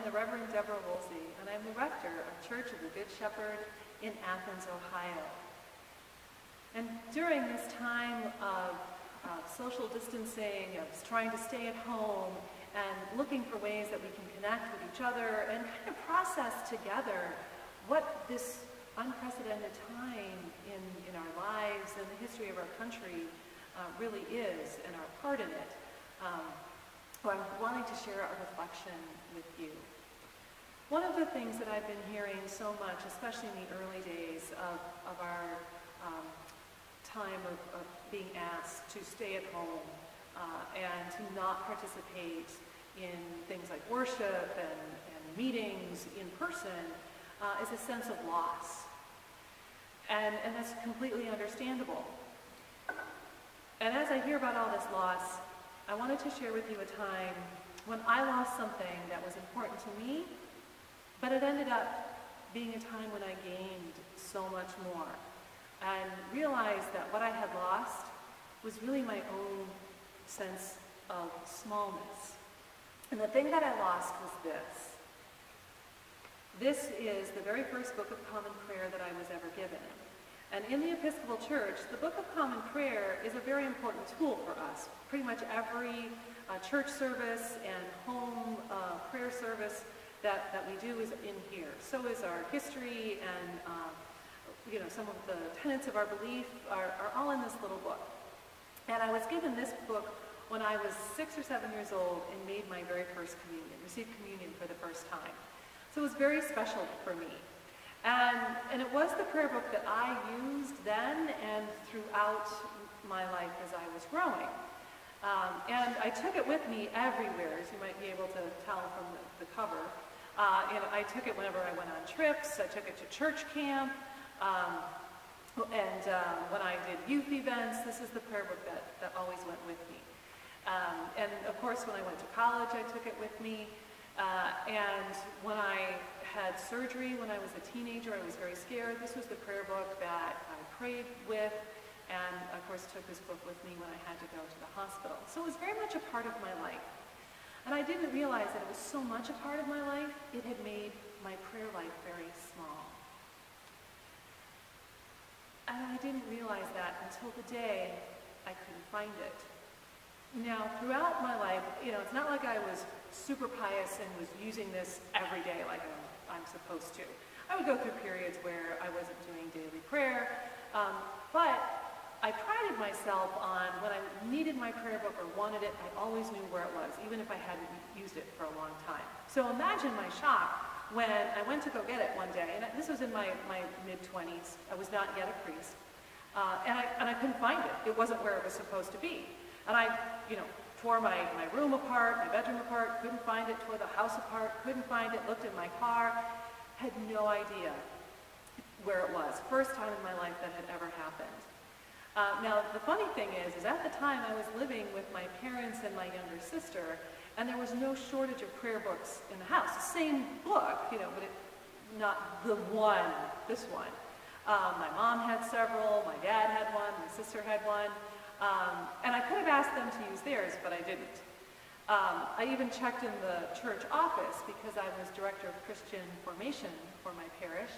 the Reverend Deborah Woolsey, and I'm the rector of Church of the Good Shepherd in Athens, Ohio. And during this time of social distancing, of trying to stay at home, and looking for ways that we can connect with each other and kind of process together what this unprecedented time in our lives and the history of our country really is and our part in it, I'm wanting to share a reflection with you. One of the things that I've been hearing so much, especially in the early days of our time of being asked to stay at home and to not participate in things like worship and meetings in person, is a sense of loss. And that's completely understandable. And as I hear about all this loss, I wanted to share with you a time when I lost something that was important to me, but it ended up being a time when I gained so much more and realized that what I had lost was really my own sense of smallness. And the thing that I lost was this. This is the very first Book of Common Prayer that I was ever given. And in the Episcopal Church, the Book of Common Prayer is a very important tool for us. Pretty much every church service and home prayer service that we do is in here. So is our history and some of the tenets of our belief are all in this little book. And I was given this book when I was 6 or 7 years old and made my very first communion, received communion for the first time. So it was very special for me. And it was the prayer book that I used then and throughout my life as I was growing. And I took it with me everywhere, as you might be able to tell from the cover. I took it whenever I went on trips. I took it to church camp. When I did youth events, this is the prayer book that always went with me. And of course, when I went to college, I took it with me. And when I had surgery when I was a teenager, I was very scared. This was the prayer book that I prayed with, and of course took this book with me when I had to go to the hospital. So it was very much a part of my life. And I didn't realize that it was so much a part of my life, it had made my prayer life very small. And I didn't realize that until the day I couldn't find it. Now, throughout my life, it's not like I was super pious and was using this every day like I'm supposed to. I would go through periods where I wasn't doing daily prayer, but I prided myself on when I needed my prayer book or wanted it, I always knew where it was, even if I hadn't used it for a long time. So imagine my shock when I went to go get it one day, and this was in my mid-20s. I was not yet a priest, and I couldn't find it. It wasn't where it was supposed to be. And I, tore my room apart, my bedroom apart, couldn't find it, tore the house apart, couldn't find it, looked in my car, had no idea where it was. First time in my life that had ever happened. Now, the funny thing is at the time I was living with my parents and my younger sister, and there was no shortage of prayer books in the house. Same book, but not the one, this one. My mom had several, my dad had one, my sister had one. And I could have asked them to use theirs, but I didn't. I even checked in the church office because I was director of Christian formation for my parish,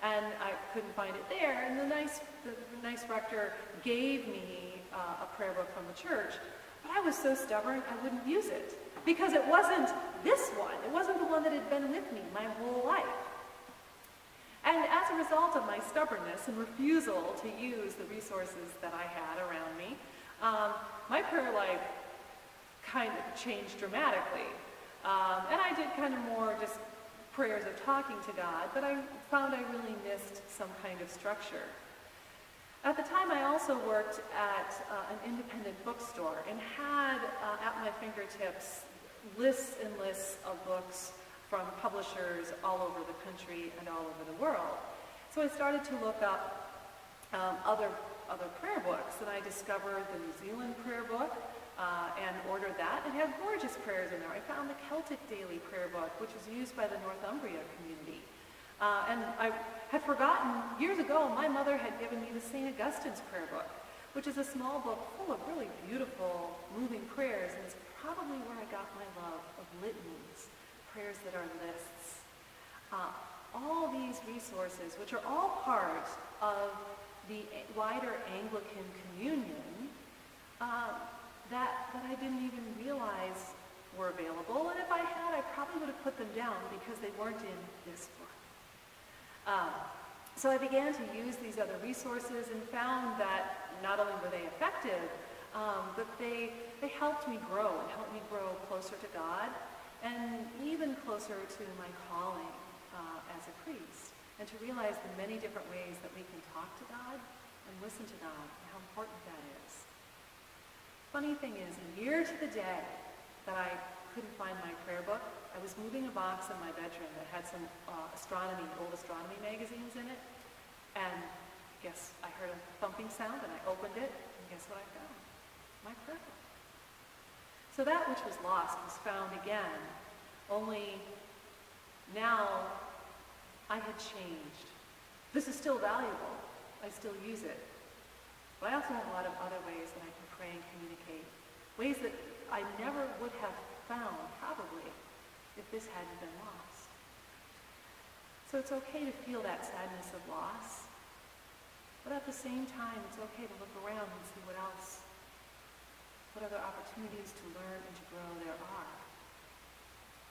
and I couldn't find it there. And the nice rector gave me a prayer book from the church, but I was so stubborn I wouldn't use it because it wasn't this one. It wasn't the one that had been with me my whole life. And as a result of my stubbornness and refusal to use the resources that I had around me, my prayer life kind of changed dramatically. And I did kind of more just prayers of talking to God, but I found I really missed some kind of structure. At the time, I also worked at an independent bookstore and had at my fingertips lists and lists of books from publishers all over the country and all over the world. So I started to look up other prayer books, and I discovered the New Zealand prayer book and ordered that. It had gorgeous prayers in there. I found the Celtic Daily Prayer Book, which is used by the Northumbria community. And I had forgotten, years ago, my mother had given me the St. Augustine's prayer book, which is a small book full of really beautiful, moving prayers, and it's probably where I got my love of litanies prayers that are lists. All these resources, which are all part of the wider Anglican communion, that I didn't even realize were available. And if I had, I probably would have put them down because they weren't in this book. So I began to use these other resources and found that not only were they effective, but they helped me grow and helped me grow closer to God and even closer to my calling as a priest, and to realize the many different ways that we can talk to God and listen to God and how important that is. Funny thing is, a year to the day that I couldn't find my prayer book, I was moving a box in my bedroom that had some old astronomy magazines in it, and guess I heard a thumping sound, and I opened it, and guess what I found? My prayer book. So that which was lost was found again, only now I had changed. This is still valuable. I still use it. But I also have a lot of other ways that I can pray and communicate. Ways that I never would have found, probably, if this hadn't been lost. So it's okay to feel that sadness of loss, but at the same time, it's okay to look around and see what other opportunities to learn and to grow there are.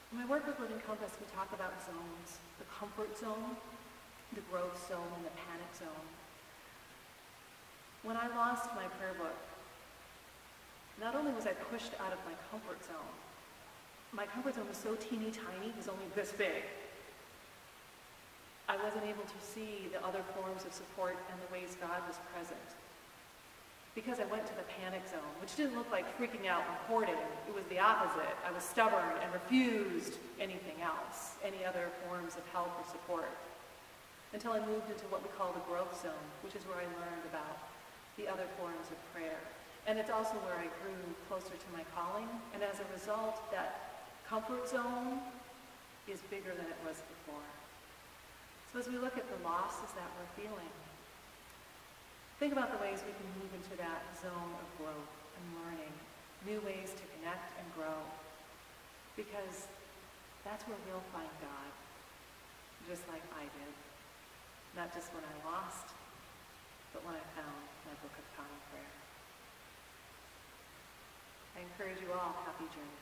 When I work with Living Compass, we talk about zones: the comfort zone, the growth zone, and the panic zone. When I lost my prayer book, not only was I pushed out of my comfort zone was so teeny tiny, it was only this big. I wasn't able to see the other forms of support and the ways God was present. Because I went to the panic zone, which didn't look like freaking out and hoarding. It was the opposite. I was stubborn and refused anything else, any other forms of help or support, until I moved into what we call the growth zone, which is where I learned about the other forms of prayer. And it's also where I grew closer to my calling, and as a result, that comfort zone is bigger than it was before. So as we look at the losses that we're feeling, think about the ways we can move into that zone of growth and learning, new ways to connect and grow, because that's where we'll find God, just like I did. Not just when I lost, but when I found my Book of Common Prayer. I encourage you all, happy journey.